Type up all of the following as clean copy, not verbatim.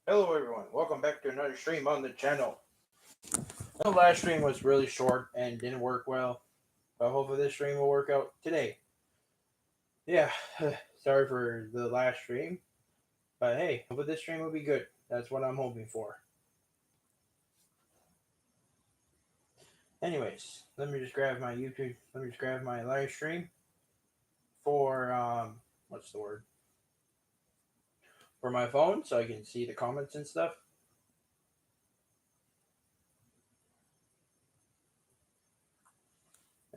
Hello everyone, welcome back to another stream on the channel. The last stream was really short and didn't work well, but hopefully this stream will work out today. Yeah, sorry for the last stream, but hey, hopefully this stream will be good. That's what I'm hoping for. Anyways, let me just grab my YouTube, let me just grab my live stream for, what's the word? For my phone so I can see the comments and stuff.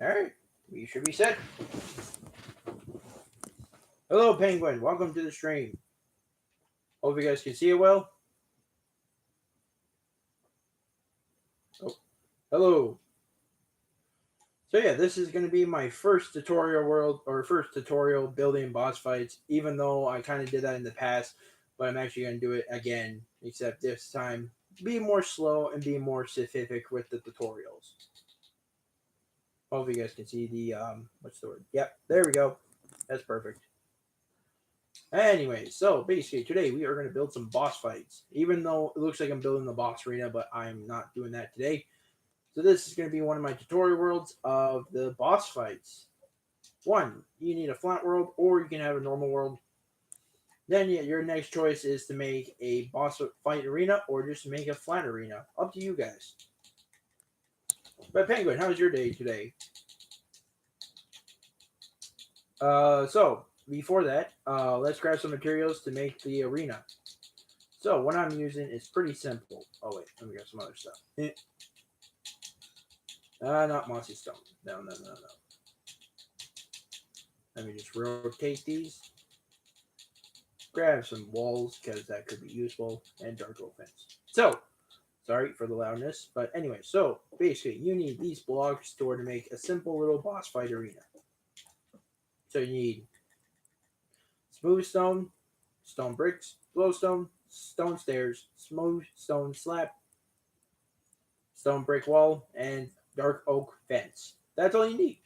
Alright, we should be set. Hello, Penguin. Welcome to the stream. Hope you guys can see it well. Oh, hello. So yeah, this is going to be my first tutorial building boss fights, even though I kind of did that in the past, but I'm actually going to do it again, except this time be more slow and be more specific with the tutorials. Hopefully you guys can see the, what's the word? Yep, there we go. That's perfect. Anyway, so basically today we are going to build some boss fights, even though it looks like I'm building the boss arena, but I'm not doing that today. So this is going to be one of my tutorial worlds of the boss fights. One, you need a flat world, or you can have a normal world. Then your next choice is to make a boss fight arena, or just make a flat arena. Up to you guys. But Penguin, how was your day today? So before that, let's grab some materials to make the arena. So what I'm using is pretty simple. Oh wait, let me grab some other stuff. Not mossy stone. No. Let me just rotate these. Grab some walls because that could be useful, and dark oak fence. So, sorry for the loudness, but anyway, so basically you need these blocks stored to make a simple little boss fight arena. So you need smooth stone, stone bricks, glowstone, stone stairs, smooth stone slab, stone brick wall, and dark oak fence. That's all you need.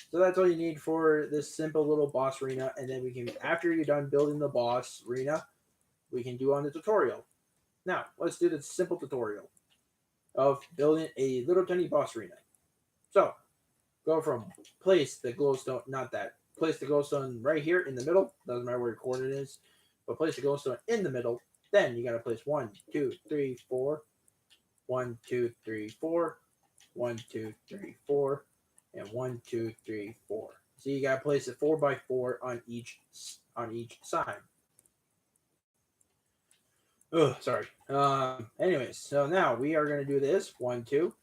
So that's all you need for this simple little boss arena, and then we can, after you're done building the boss arena, we can do on the tutorial. Now, let's do the simple tutorial of building a little tiny boss arena. So, go from place the glowstone, not that, place the glowstone right here in the middle, doesn't matter where your coordinate is, but place the glowstone in the middle. Then you gotta place 1, 2, 3, 4, 1, 2, 3, 4, 1, 2, 3, 4, and 1, 2, 3, 4. So you gotta place it 4 by 4 on each side. Oh, sorry. Anyways, so now we are gonna do this 1, 2,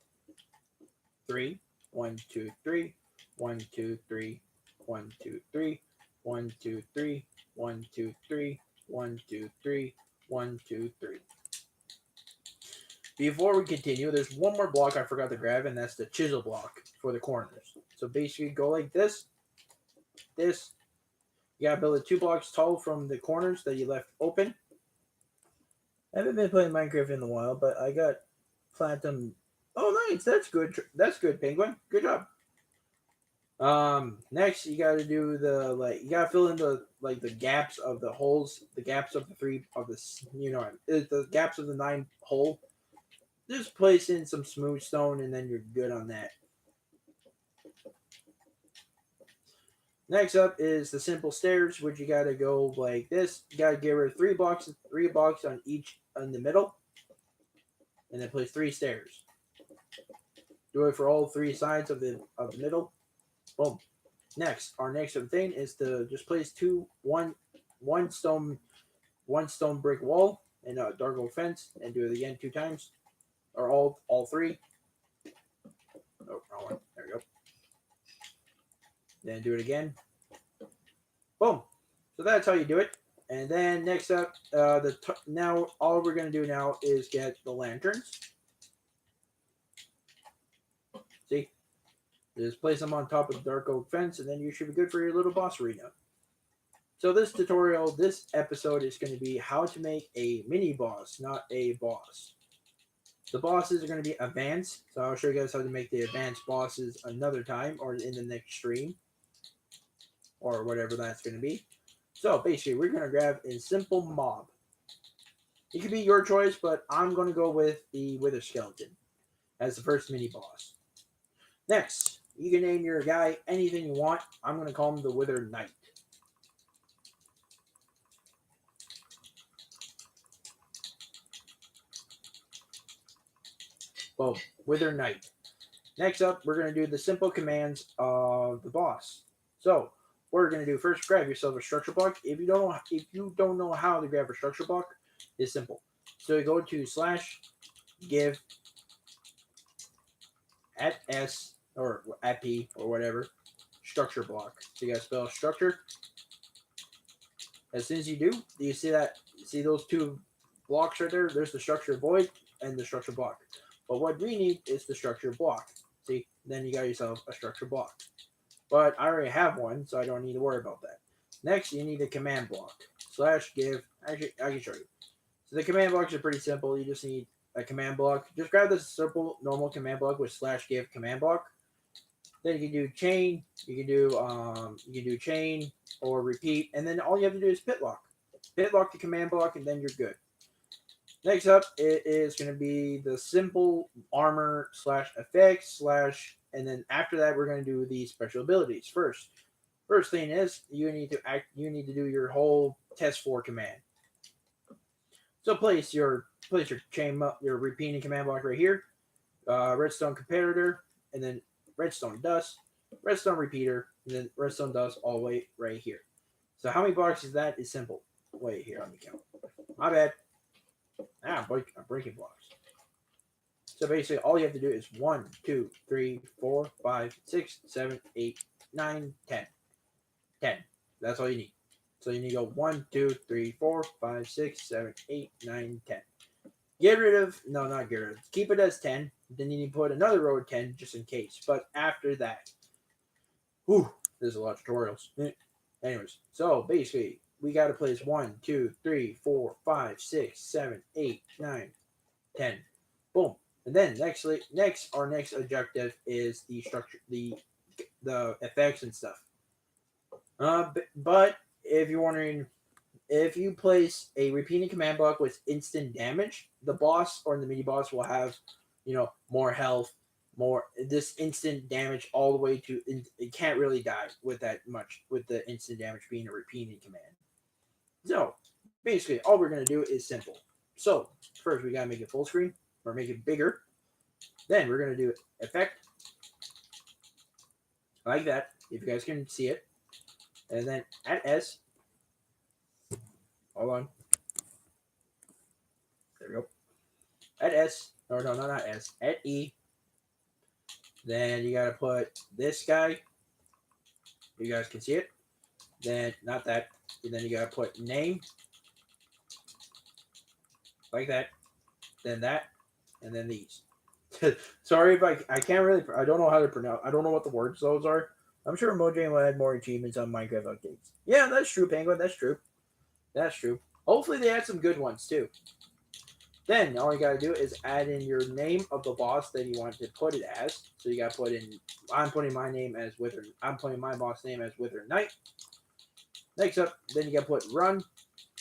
3, 1, 2, 3, 1, 2, 3, 1, 2, 3, 1, 2, 3, 1, 2, 3, 1, 2, 3, 1, 2, 3. Before we continue, there's one more block I forgot to grab, and that's the chisel block for the corners. So basically, go like this. This. You gotta build it 2 blocks tall from the corners that you left open. I haven't been playing Minecraft in a while, but I got platinum. Oh, nice. That's good. That's good, Penguin. Good job. Next you gotta do you gotta fill in the gaps of the holes, the gaps of the 3 of this, the gaps of the 9 hole. Just place in some smooth stone and then you're good on that. Next up is the simple stairs, which you gotta go like this. You gotta give her 3 blocks on each in the middle, and then place 3 stairs. Do it for all 3 sides of the middle. Boom. Next, our next thing is to just place one stone brick wall and a dark oak fence, and do it again 2 times, or all 3. Oh, wrong one. There we go. Then do it again. Boom. So that's how you do it. And then next up, now all we're gonna do now is get the lanterns. See, just place them on top of the dark oak fence, and then you should be good for your little boss arena. So this episode is going to be how to make a mini boss, not a boss. The bosses are going to be advanced, so I'll show you guys how to make the advanced bosses another time, or in the next stream, or whatever that's going to be. So basically, we're going to grab a simple mob. It could be your choice, but I'm going to go with the Wither Skeleton as the first mini boss. Next, you can name your guy anything you want. I'm going to call him the Wither Knight. Boom, Wither Knight. Next up, we're going to do the simple commands of the boss. So, what we're going to do first, grab yourself a structure block. If you don't know how to grab a structure block, it's simple. So you go to slash give at S or at P or whatever structure block. So you got to spell structure. As soon as you do you see that? See those two blocks right there? There's the structure void and the structure block. But what we need is the structure block. See, then you got yourself a structure block. But I already have one, so I don't need to worry about that. Next, you need a command block. Slash give. Actually, I can show you. So the command blocks are pretty simple. You just need a command block. Just grab this simple, normal command block with slash give command block. Then you can do chain. You can do chain or repeat, and then all you have to do is pit lock. Pit lock the command block, and then you're good. Next up, it is going to be the simple armor slash effects slash, and then after that, we're going to do the special abilities first. First thing is you need to do your whole test 4 command. So place your chain your repeating command block right here, redstone comparator, and then redstone dust, redstone repeater, and then redstone dust all the way right here. So how many blocks is that? Is simple. Wait here on the count. My bad. I'm breaking blocks. So basically, all you have to do is 1, 2, 3, 4, 5, 6, 7, 8, 9, 10. 10. That's all you need. So you need to go 1, 2, 3, 4, 5, 6, 7, 8, 9, 10. Get rid of, no, not get rid of, keep it as 10. Then you need to put another row of 10 just in case. But after that, whew, there's a lot of tutorials. Anyways, so basically, we got to place 1, 2, 3, 4, 5, 6, 7, 8, 9, 10. Boom. And then our next objective is the structure, the effects and stuff. But if you're wondering, if you place a repeating command block with instant damage, the boss or the mini boss will have, more health, more this instant damage all the way to it can't really die with that much with the instant damage being a repeating command. So basically, all we're gonna do is simple. So first we gotta make it full screen or make it bigger. Then we're gonna do effect like that. If you guys can see it, and then at S. Hold on. There we go. At S. Or no, not S. At E. Then you gotta put this guy. You guys can see it. Then not that. And then you gotta put name. Like that. Then that. And then these. Sorry if I can't really, I don't know how to pronounce, I don't know what the words those are. I'm sure Mojang will add more achievements on Minecraft updates. Yeah, that's true, Penguin. That's true. That's true. Hopefully they add some good ones too. Then all you gotta do is add in your name of the boss that you want to put it as. So you gotta put in. I'm putting my name as Wither. I'm putting my boss name as Wither Knight. Next up, then you gotta put run.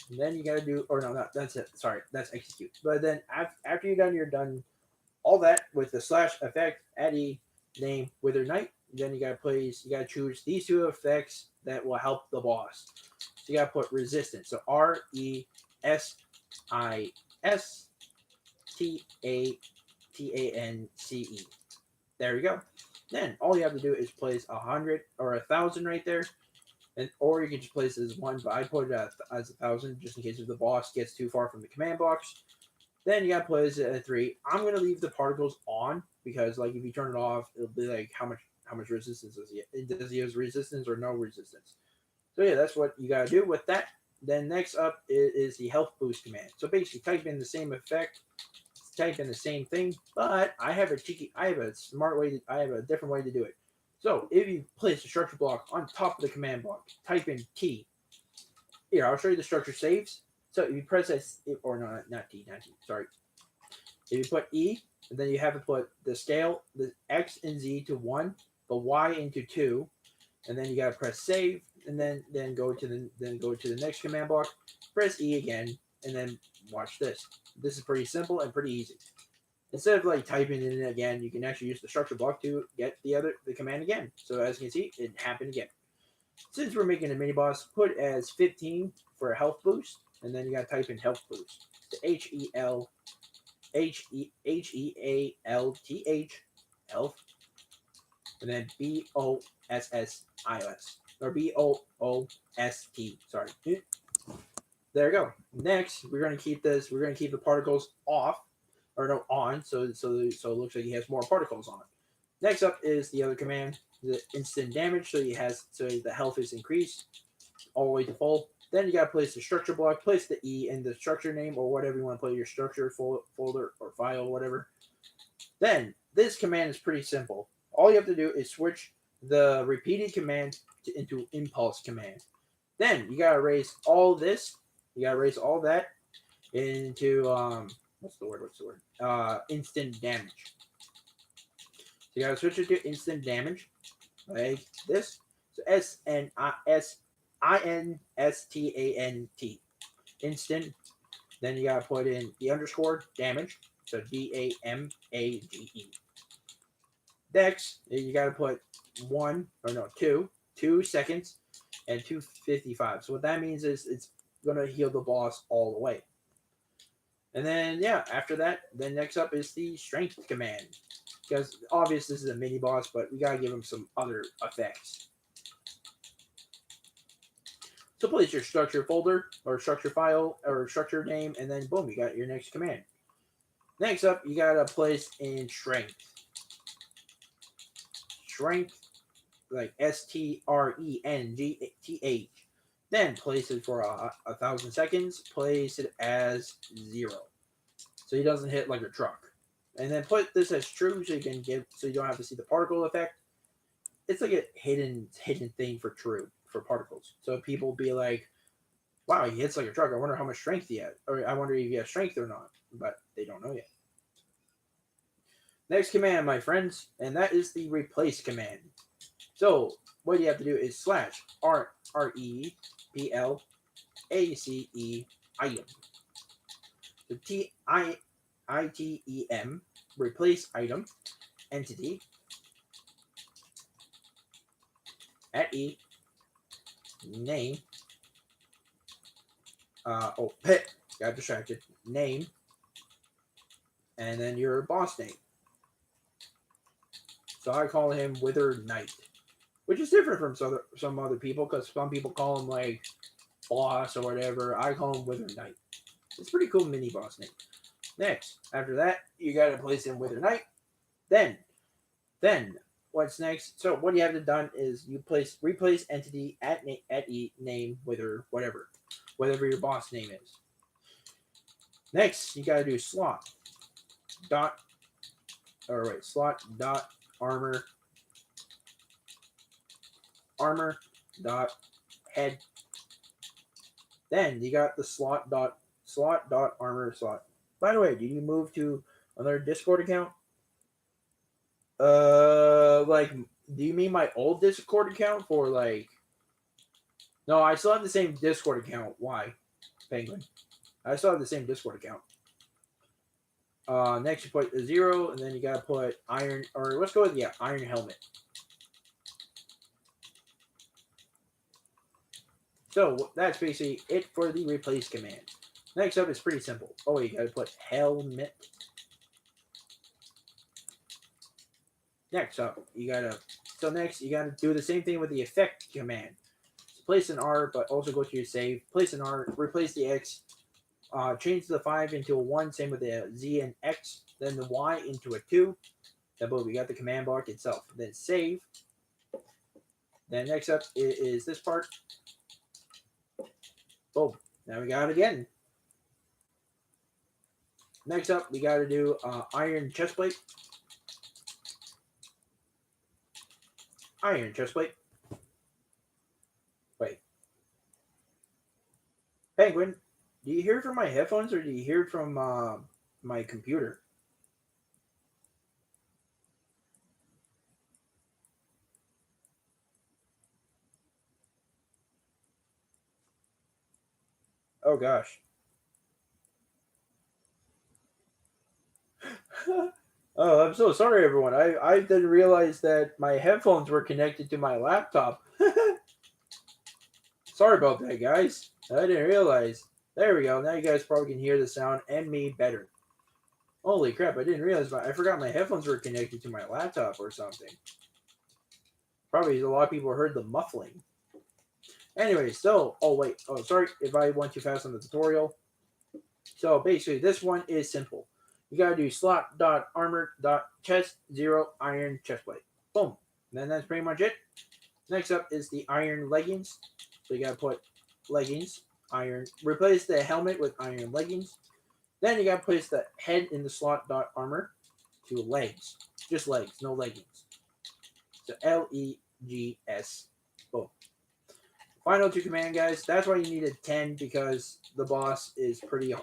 And then you gotta do, or no, not that's it. Sorry, that's execute. But then after you're done all that with the slash effect, add e name Wither Knight. Then you gotta choose these two effects that will help the boss. So you gotta put resistance. So RESISTANCE. There you go. Then all you have to do is place 100 or 1,000 right there, and or you can just place it as 1. But I put it as 1,000 just in case if the boss gets too far from the command box. Then you gotta place it at 3. I'm gonna leave the particles on because, like, if you turn it off, it'll be like how much resistance does he? Does he have resistance or no resistance? So yeah, that's what you gotta do with that. Then next up is the health boost command. So basically, type in the same effect, type in the same thing, but I have a different way to do it. So if you place a structure block on top of the command block, type in T. Here, I'll show you the structure saves. So if you press S, or no, not T, sorry. If you put E, and then you have to put the scale, the X and Z to 1, the Y into 2, and then you gotta press save, and then go to the next command block, press E again, and then watch this. This is pretty simple and pretty easy. Instead of like typing it in again, you can actually use the structure block to get the command again. So as you can see, it happened again. Since we're making a mini boss, put as 15 for a health boost, and then you gotta type in health boost. The Health, and then BOSSIOS or BOOST. Sorry. There we go. Next, we're gonna keep this. We're gonna keep the particles off, or no, on. So it looks like he has more particles on. Next up is the other command, the instant damage. So the health is increased all the way to full. Then you gotta place the structure block, place the E in the structure name or whatever you want to put your structure folder or file, whatever. Then this command is pretty simple. All you have to do is switch the repeated command into impulse command. Then you gotta erase all this. You gotta erase all that into what's the word? Instant damage. So you gotta switch it to instant damage, like this. So SINSTANT, instant. Then you gotta put in the underscore damage, so DAMAGE. Next, you gotta put 2 seconds and 255. So what that means is it's gonna heal the boss all the way. And then yeah, after that, then next up is the strength command. Because obviously this is a mini boss, but we gotta give him some other effects. So place your structure folder or structure file or structure name, and then boom, you got your next command. Next up, you gotta place in strength. Strength, like STRENGTH. Then place it for 1,000 seconds. Place it as 0, so he doesn't hit like a truck. And then put this as true, so you don't have to see the particle effect. It's like a hidden thing for true for particles. So people will be like, "Wow, he hits like a truck. I wonder how much strength he has, or I wonder if he has strength or not." But they don't know yet. Next command, my friends, and that is the replace command. So what you have to do is slash REPLACE item. So TITEM, replace item, entity, at E, name, got distracted, name, and then your boss name. So I call him Wither Knight, which is different from some other people, because some people call him like boss or whatever. I call him Wither Knight. It's a pretty cool mini boss name. Next, after that, you gotta place in Wither Knight. Then, what's next? So what you have to done is you replace entity at E name Wither whatever your boss name is. Next, you gotta do slot dot armor dot head. Then you got the slot dot armor slot. By the way, did you move to another Discord account? Like, do you mean my old Discord account for like? No, I still have the same Discord account. Why, Penguin? I still have the same Discord account. Next you put a 0, and then you gotta put iron, or let's go with iron helmet. So that's basically it for the replace command. Next up is pretty simple. Oh, you gotta put helmet. Next up, you gotta do the same thing with the effect command. So place an R, but also go to your save. Place an R, replace the X, change the 5 into a 1, same with the Z and X, then the Y into a 2. Then boom, we got the command block itself. Then save. Then next up is this part. Boom. Now we got it again. Next up, we got to do iron chestplate. Iron chestplate. Wait. Penguin, do you hear it from my headphones or do you hear it from my computer? Oh gosh. Oh, I'm so sorry, everyone. I didn't realize that my headphones were connected to my laptop. Sorry about that, guys. I didn't realize. There we go. Now you guys probably can hear the sound and me better. Holy crap! I didn't realize. I forgot my headphones were connected to my laptop or something. Probably a lot of people heard the muffling. Anyway, so oh wait, oh sorry if I went too fast on the tutorial. So basically, this one is simple. You gotta do slot dot armor dot chest 0 iron chestplate. Boom. And then that's pretty much it. Next up is the iron leggings. So you gotta put leggings, iron. Replace the helmet with iron leggings. Then you gotta place the head in the slot dot armor to legs. Just legs, no leggings. So legs. Boom. Final two command guys. That's why you need a 10 because the boss is pretty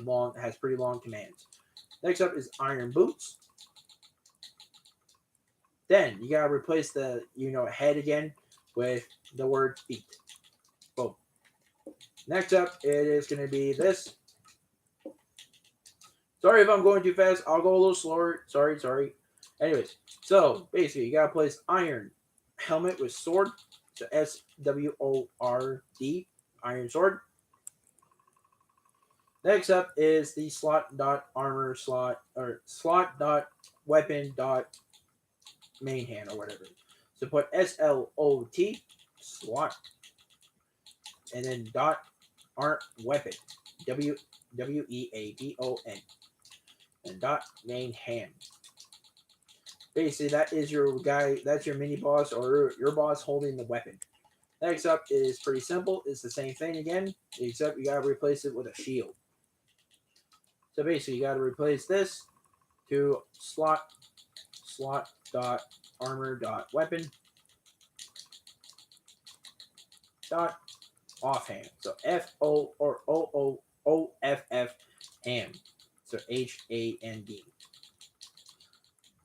long, has pretty long commands. Next up is iron boots. Then you gotta replace the head again with the word feet. Boom. Next up it is gonna be this. Sorry if I'm going too fast. I'll go a little slower. Sorry. Anyways, so basically you gotta place iron helmet with sword. So SWORD, iron sword. Next up is the slot dot armor slot or slot dot weapon dot main hand or whatever. So put SLOT slot and then dot art weapon WEAPON and dot main hand. Basically, that is your guy. That's your mini boss or your boss holding the weapon. Next up is pretty simple. It's the same thing again, except you gotta replace it with a shield. So basically, you gotta replace this to slot dot armor dot weapon dot offhand. So FO or OOOFF hand. So HAND.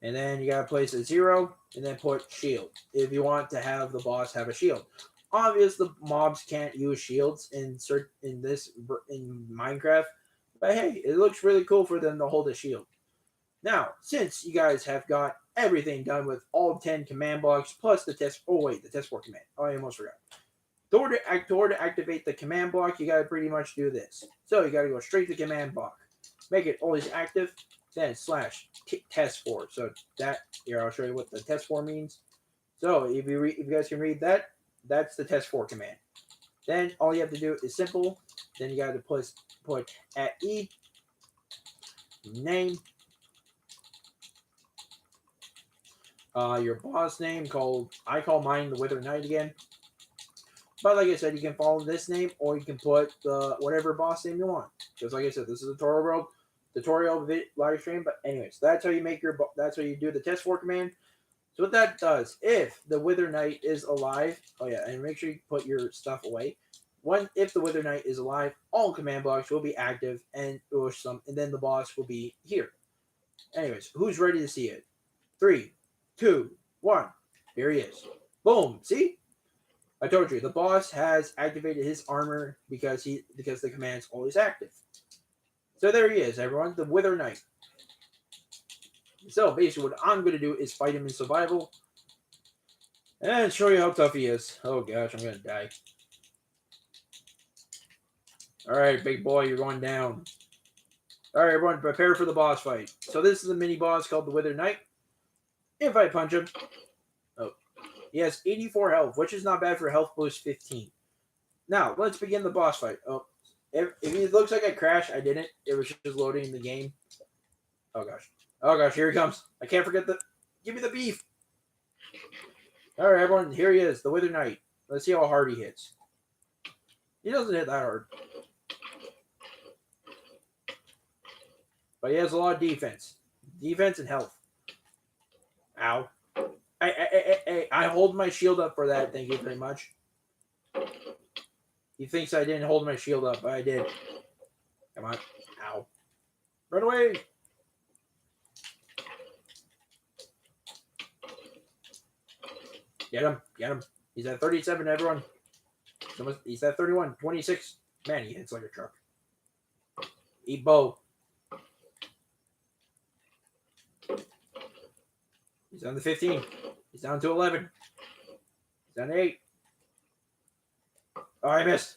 And then you gotta place a 0 and then put shield if you want to have the boss have a shield. Obviously, the mobs can't use shields in Minecraft, but hey, it looks really cool for them to hold a shield. Now, since you guys have got everything done with all 10 command blocks plus the test. Oh wait, the test 4 command. Oh, I almost forgot. In order to activate the command block, you gotta pretty much do this. So you gotta go straight to command block, make it always active, then slash test 4. So that here I'll show you what the test 4 means. So if you guys can read that, that's the test 4 command. Then all you have to do is simple. Then you got to put at E name, your boss name I call mine the Wither Knight again. But like I said, you can follow this name or you can put whatever boss name you want. Because like I said, this is a tutorial live stream. But anyways, that's how you that's how you do the test 4 command. So what that does, if the Wither Knight is alive, oh yeah, and make sure you put your stuff away. If the Wither Knight is alive, all command blocks will be active, and then the boss will be here. Anyways, who's ready to see it? 3, 2, 1. Here he is. Boom. See? I told you the boss has activated his armor because the command's always active. So there he is, everyone. The Wither Knight. So basically, what I'm going to do is fight him in survival and show you how tough he is. Oh gosh, I'm going to die. All right, big boy, you're going down. All right, everyone, prepare for the boss fight. So this is a mini boss called the Wither Knight. If I punch him, oh, he has 84 health, which is not bad for health boost 15. Now let's begin the boss fight. Oh, if it looks like I crashed, I didn't. It was just loading the game. Oh gosh, here he comes. I can't forget give me the beef. All right, everyone, here he is, the Wither Knight. Let's see how hard he hits. He doesn't hit that hard. But he has a lot of defense. Defense and health. Ow. I hold my shield up for that, thank you very much. He thinks I didn't hold my shield up, but I did. Come on. Ow. Run away. Get him. He's at 37, everyone. He's at 31, 26. Man, he hits like a truck. Eat bow. He's down to 15. He's down to 11. He's down to 8. Oh, I missed.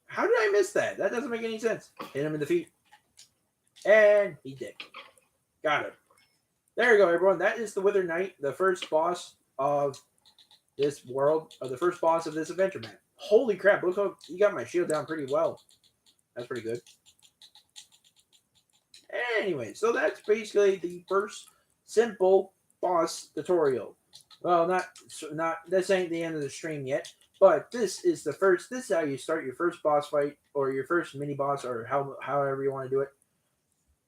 How did I miss that? That doesn't make any sense. Hit him in the feet. And he did. Got it. There you go, everyone. That is the Wither Knight, the first boss of this world, or the first boss of this adventure map. Holy crap, look how you got my shield down pretty well. That's pretty good. Anyway, so that's basically the first simple boss tutorial. Well, not this ain't the end of the stream yet, but this is the first. This is how you start your first boss fight or your first mini boss or however you want to do it.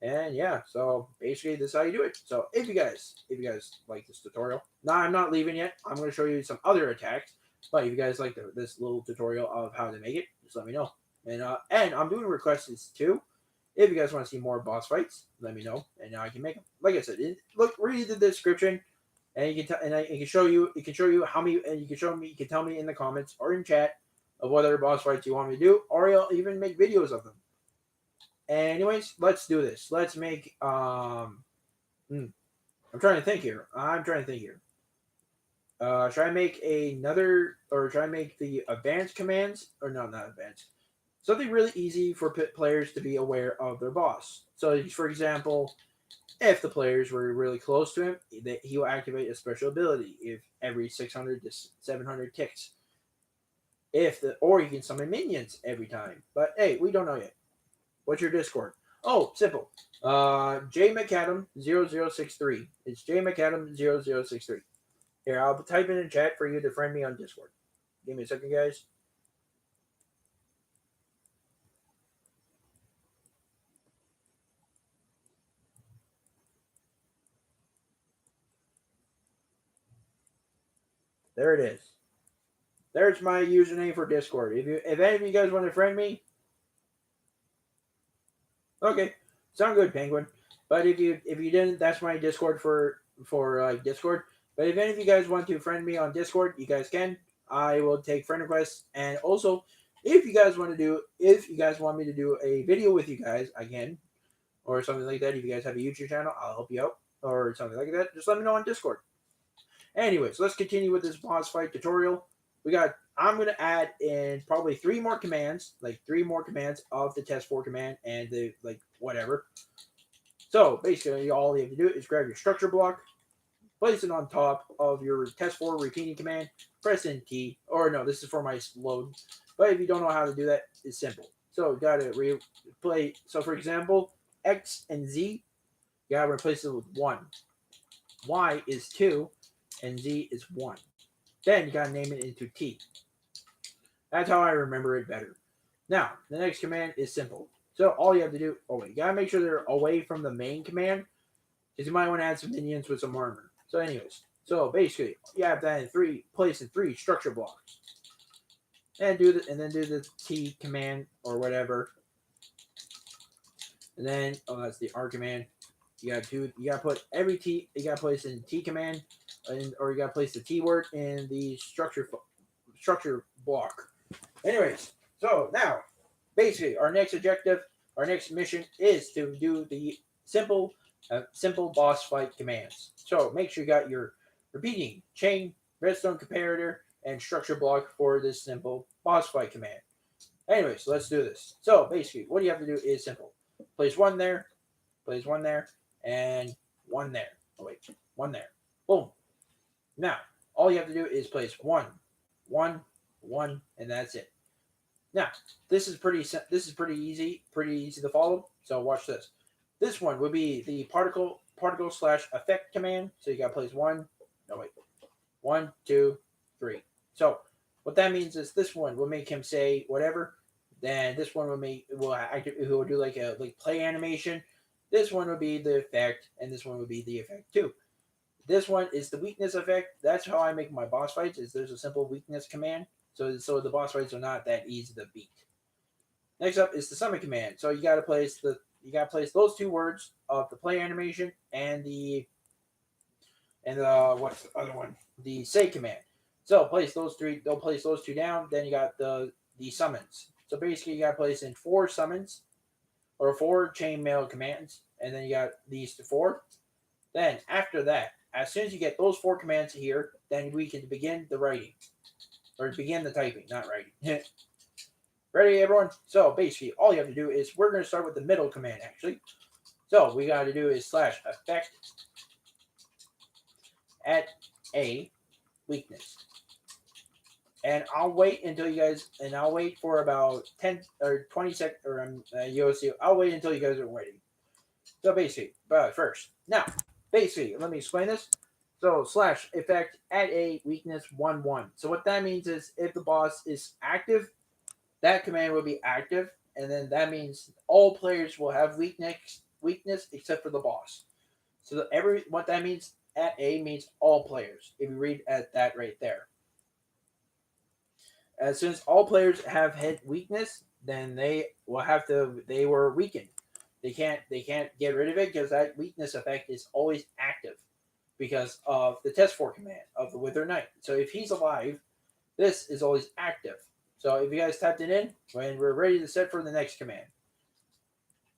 And yeah, so basically this is how you do it. So if you guys like this tutorial, now I'm not leaving yet. I'm going to show you some other attacks. But if you guys like this little tutorial of how to make it, just let me know. And I'm doing requests too. If you guys want to see more boss fights, let me know, and I can make them. Like I said, read the description, and you can it can show you. It can show you how many, and you can show me. You can tell me in the comments or in chat of what other boss fights you want me to do, or I'll even make videos of them. Anyways, let's do this. Let's make. I'm trying to think here. Should I make another, or should I make the advanced commands, or no, not advanced? Something really easy for players to be aware of their boss. So, for example, if the players were really close to him, he will activate a special ability if every 600 to 700 ticks. Or you can summon minions every time. But hey, we don't know yet. What's your Discord? Oh, simple. J McAdam 0063. It's J McAdam 0063. Here, I'll type in chat for you to friend me on Discord. Give me a second, guys. There it is. There's my username for Discord. If any of you guys want to friend me, okay, sound good, Penguin. But if you didn't, that's my Discord for Discord. But if any of you guys want to friend me on Discord, you guys can. I will take friend requests, and also if you guys want me to do a video with you guys, I can, or something like that. If you guys have a YouTube channel, I'll help you out, or something like that. Just let me know on Discord. Anyways, let's continue with this boss fight tutorial. I'm going to add in probably 3 more commands of the test 4 command and the, whatever. So, basically, all you have to do is grab your structure block, place it on top of your test 4 repeating command, press in T, or no, this is for my load. But if you don't know how to do that, it's simple. So, you got to replay. So, for example, X and Z, you got to replace it with 1. Y is 2. And Z is 1. Then you gotta name it into T. That's how I remember it better. Now, the next command is simple. So all you have to do, you gotta make sure they're away from the main command, because you might want to add some minions with some armor. So anyways, basically, you have to add place in 3 structure blocks. And do the T command or whatever. And then, that's the R command. You gotta put every T, you gotta place in T command, or you gotta place the T word in the structure block. Anyways, so now, basically, our next mission is to do the simple boss fight commands. So make sure you got your repeating, chain, redstone comparator, and structure block for this simple boss fight command. Anyways, let's do this. So basically, what you have to do is simple. Place 1 there, and 1 there. Oh wait, 1 there. Boom. Now, all you have to do is place 1, 1, 1, and that's it. Now, this is pretty easy to follow. So watch this. This one would be the particle / effect command. So you got to place 1. No wait, 1, 2, 3. So what that means is this one will make him say whatever. Then this one will do like play animation. This one would be the effect, and this one would be the effect too. This one is the weakness effect. That's how I make my boss fights. Is there's a simple weakness command, so the boss fights are not that easy to beat. Next up is the summon command. So you got to place those 2 words of the play animation and what's the other one? The say command. So place those 3. They'll place those 2 down. Then you got the summons. So basically, you got to place in 4 summons or 4 chainmail commands. and then you got these 4. Then after that, as soon as you get those 4 commands here, then we can begin the writing. Or begin the typing, not writing. Ready, everyone? So basically, all you have to do is, we're going to start with the middle command, actually. So we got to do is /effect at a weakness. And I'll wait until you guys, and I'll wait for about 10 or 20 seconds, or you'll see, I'll wait until you guys are ready. So basically, first, now, basically, let me explain this. So /effect at a weakness 1/1. So what that means is, if the boss is active, that command will be active, and then that means all players will have weakness except for the boss. So what that means at a means all players. If you read at that right there. As soon as all players have hit weakness, then they were weakened. They can't get rid of it because that weakness effect is always active because of the test for command of the Wither Knight. So if he's alive, this is always active. So if you guys typed it in, when we're ready to set for the next command.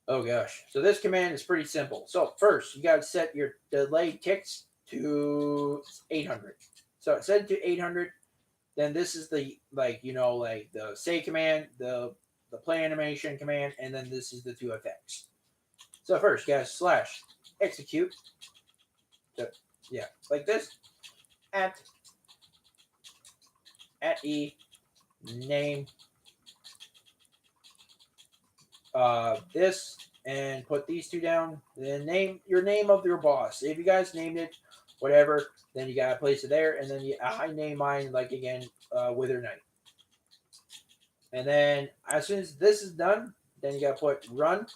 Oh gosh. So this command is pretty simple. So first, you got to set your delay ticks to 800. So set it to 800. Then this is the, the say command, the play animation command, and then this is the 2 effects. So first, you guys /execute. So yeah, like this. At e name this, and put these 2 down. Then name your name of your boss. If you guys named it, whatever, then you gotta place it there, and then I name mine Wither Knight. And then as soon as this is done, then you gotta put run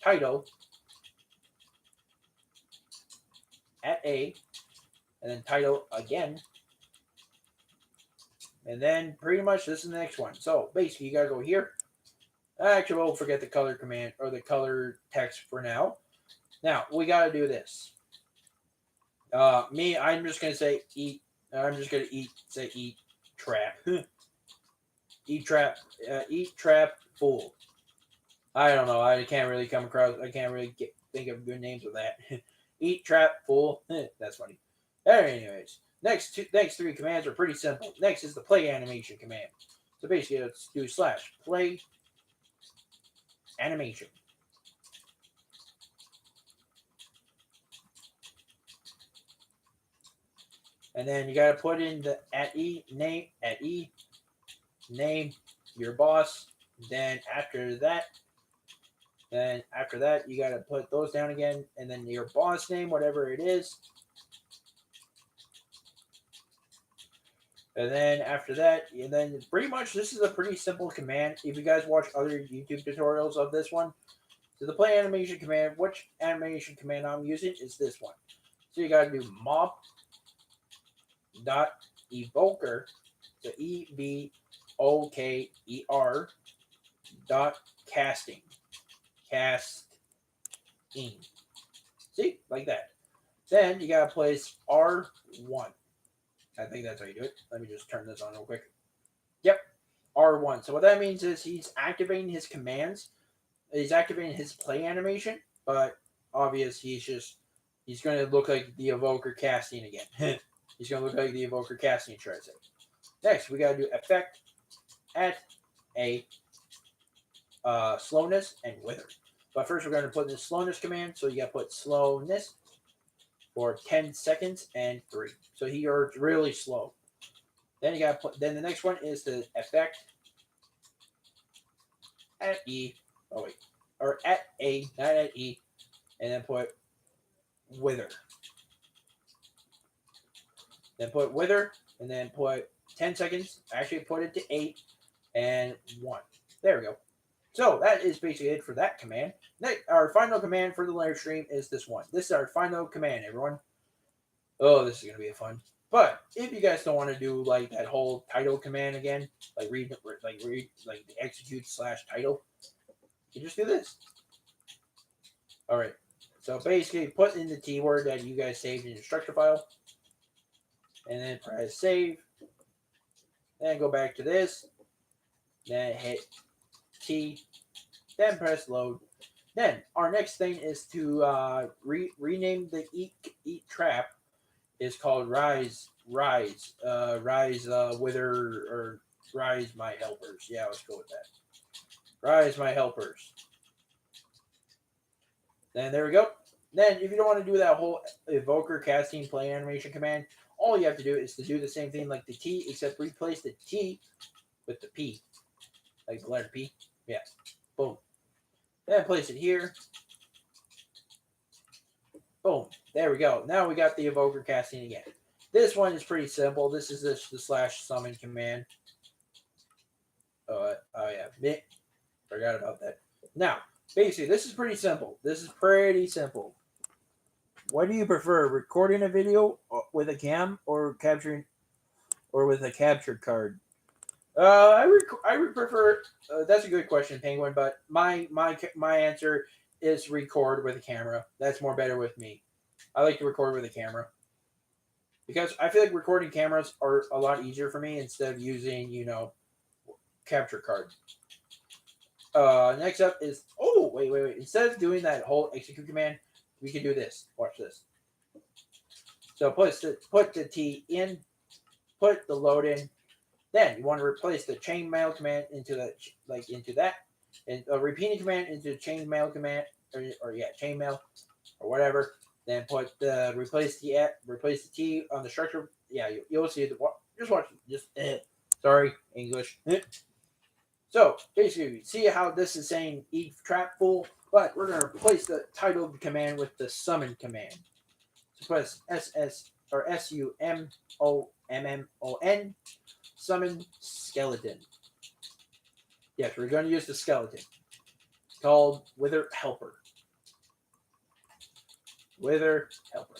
title at a, and then title again. And then pretty much this is the next one. So basically, you gotta go here. Actually, we'll forget the color command or the color text for now. Now we gotta do this. I'm just gonna say eat. I'm just gonna say eat trap. Eat trap fool. I don't know. I can't really think of good names of that. Eat trap fool. That's funny. Anyways, next 3 commands are pretty simple. Next is the play animation command. So basically, let's do /play animation. And then you gotta put in the name your boss. Then after that, you gotta put those down again, and then your boss name, whatever it is. And then after that, and then pretty much this is a pretty simple command. If you guys watch other YouTube tutorials of this one, so the play animation command, which animation command I'm using is this one. So you gotta do mob dot evoker, so EVOKER dot casting. See, like that. Then you gotta place R1. I think that's how you do it. Let me just turn this on real quick. Yep, R1. So what that means is he's activating his commands. He's activating his play animation, but obvious he's going to look like the evoker casting again. He's going to look like the evoker casting, should I say. Next, we got to do effect at a slowness and wither. But first, we're going to put in the slowness command. So you got to put slowness for 10 seconds and 3. So he are really slow. Then you got to put. Then the next one is the effect at E. Oh wait, or at A, not at E, and then put wither. Then put wither, and then put 10 seconds. Actually, put it to 8 and 1. There we go. So that is basically it for that command. Next, our final command for the live stream is this one. This is our final command, everyone. Oh, this is gonna be fun. But if you guys don't want to do like that whole title command again, like read the execute /title, you just do this. All right. So basically, put in the keyword that you guys saved in your structure file, and then press save. Then go back to this. Then hit T. Then press load. Then our next thing is to rename the eat trap is called Rise Wither or Rise My Helpers. Yeah, let's go with that. Rise My Helpers. Then there we go. Then if you don't want to do that whole evoker casting play animation command, all you have to do is to do the same thing like the T, except replace the T with the P. Like the letter P. Yeah. Boom. Then place it here. Boom. There we go. Now we got the evoker casting again. This one is pretty simple. This is the slash summon command. Oh yeah. Forgot about that. Now, basically, this is pretty simple. This is pretty simple. What do you prefer, recording a video with a cam or capturing, or with a capture card? I would prefer. That's a good question, Penguin. But my answer is record with a camera. That's more better with me. I like to record with a camera because I feel like recording cameras are a lot easier for me instead of using capture card. Next up is wait. Instead of doing that whole execute command, we can do this. Watch this. So put the T in, put the load in. Then you want to replace the chainmail command into that, and a repeating command into chainmail command or chainmail or whatever. Then replace the T on the structure. Yeah, you'll see the just watch sorry English. So basically, see how this is saying eat trap full, but we're gonna replace the title of the command with the summon command. So press SUMMON summon skeleton. Yes, we're going to use the skeleton called Wither Helper. Wither Helper.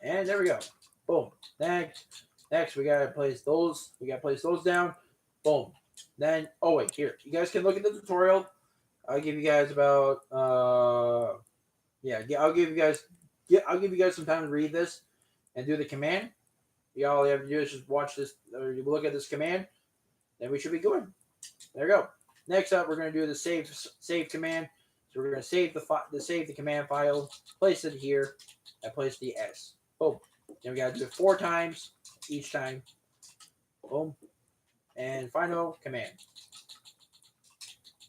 And there we go. Boom. Next we gotta place those. We gotta place those down. Boom. Then wait, here. You guys can look at the tutorial. I'll give you guys about I'll give you guys some time to read this and do the command. All you have to do is just watch this or look at this command. Then we should be good. There we go. Next up, we're going to do the save command. So we're going to save the command file, place it here, and place the S. Boom. Then we got to do it 4 times each time. Boom. And final command.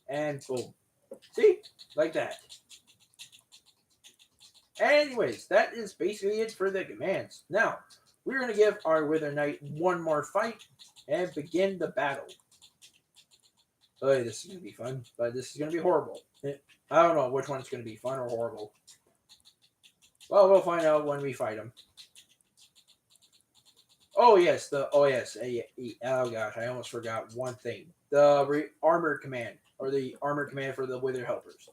And boom. See? Like that. Anyways, that is basically it for the commands. Now, we're going to give our Wither Knight one more fight and begin the battle. Oh, this is going to be fun, but this is going to be horrible. I don't know which one is going to be fun or horrible. Well, we'll find out when we fight him. Oh yes, oh gosh, I almost forgot one thing. The armor command, or the armor command for the Wither Helpers.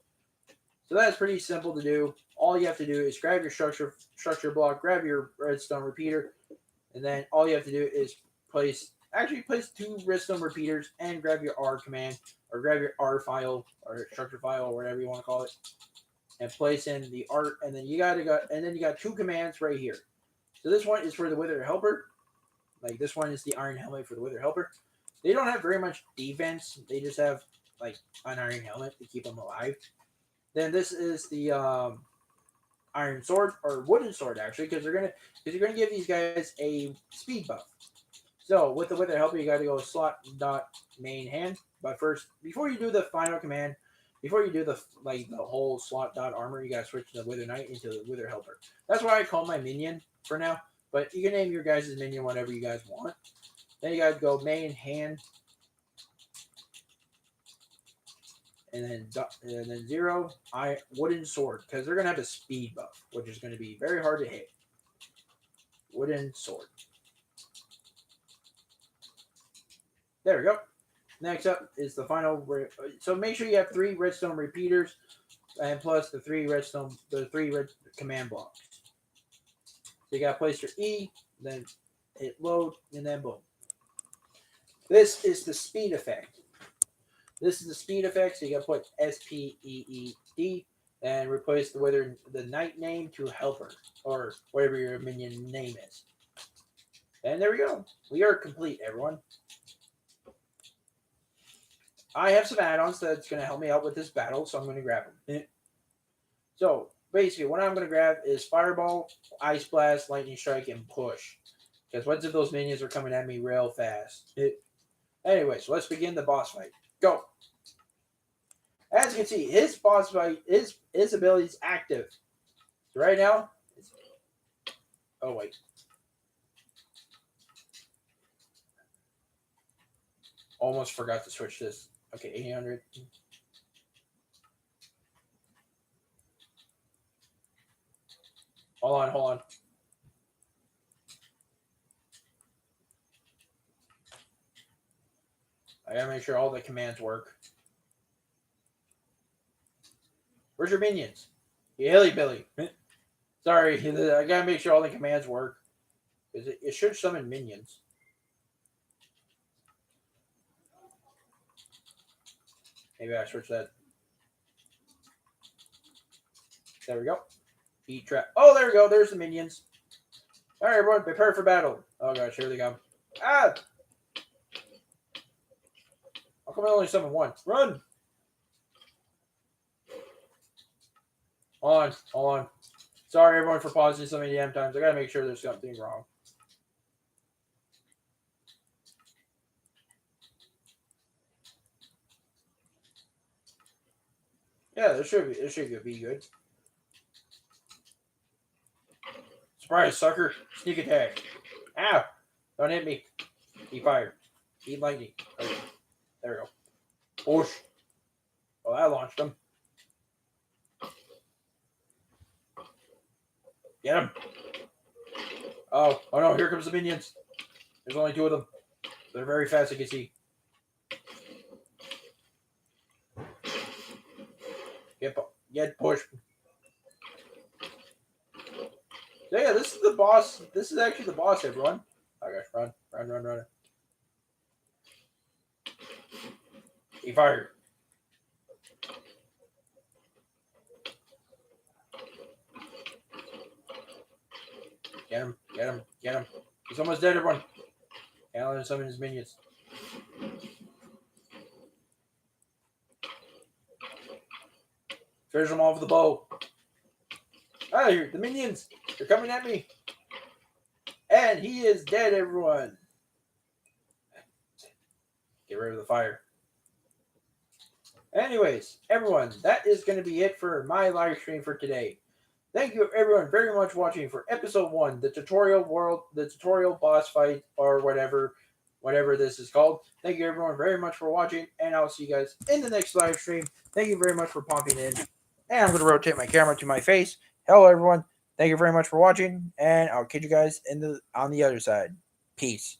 So that's pretty simple to do. All you have to do is grab your structure block, grab your redstone repeater, and then all you have to do is place 2 redstone repeaters and grab your R command, or grab your R file or structure file or whatever you want to call it, and place in the art, and then you got 2 commands right here. So this one is for the Wither Helper. Like this one is the Iron Helmet for the Wither Helper. They don't have very much defense. They just have like an Iron Helmet to keep them alive. Then this is the Iron Sword or Wooden Sword actually, because you're gonna give these guys a speed buff. So with the Wither Helper, you got to go slot dot main hand. But first, before you do the final command, before you do the whole slot dot armor, you got to switch the Wither Knight into the Wither Helper. That's why I call my minion for now. But you can name your guys' minion whatever you guys want. Then you got to go main hand, and then 0 Wooden Sword, because they're gonna have a speed buff, which is going to be very hard to hit. Wooden Sword. There we go. Next up is the final. So make sure you have 3 redstone repeaters, and plus the 3 red command blocks. So you got to place your E, then hit load, and then boom. This is the speed effect. So you got to put SPEED and replace the knight name to helper, or whatever your minion name is. And there we go. We are complete, everyone. I have some add-ons that's going to help me out with this battle, so I'm going to grab them. So basically, what I'm going to grab is Fireball, Ice Blast, Lightning Strike, and Push. Because what if those minions are coming at me real fast? Anyway, so let's begin the boss fight. Go. As you can see, his boss fight, his ability is active. So right now, oh wait. Almost forgot to switch this. Okay, 800. Hold on. I gotta make sure all the commands work. Where's your minions? You hilly billy. Sorry, I gotta make sure all the commands work. Because it should summon minions. Maybe I switch that. There we go. Eat trap. Oh, there we go. There's the minions. All right, everyone, prepare for battle. Oh gosh, here they come. Ah! How come I only summon one? Run! Hold on. Sorry, everyone, for pausing so many damn times. I gotta make sure there's something wrong. Yeah, there should be good. Surprise, sucker! Sneak attack. Ow! Don't hit me. Eat fire. Eat lightning. Okay. There we go. Push. Oh, that launched him. Get him. Oh no, here comes the minions. There's only two of them. They're very fast, you can see. Get pushed. So yeah, this is the boss. This is actually the boss, everyone. Oh gosh, run. He fired. Get him. He's almost dead, everyone. Alan summon his minions. Finish them off with the bow. Ah, here, the minions. They're coming at me. And he is dead, everyone. Get rid of the fire. Anyways, everyone, that is going to be it for my live stream for today. Thank you, everyone, very much for watching for episode 1, the tutorial boss fight, or whatever this is called. Thank you, everyone, very much for watching, and I'll see you guys in the next live stream. Thank you very much for popping in. And I'm going to rotate my camera to my face. Hello, everyone. Thank you very much for watching, and I'll catch you guys on the other side. Peace.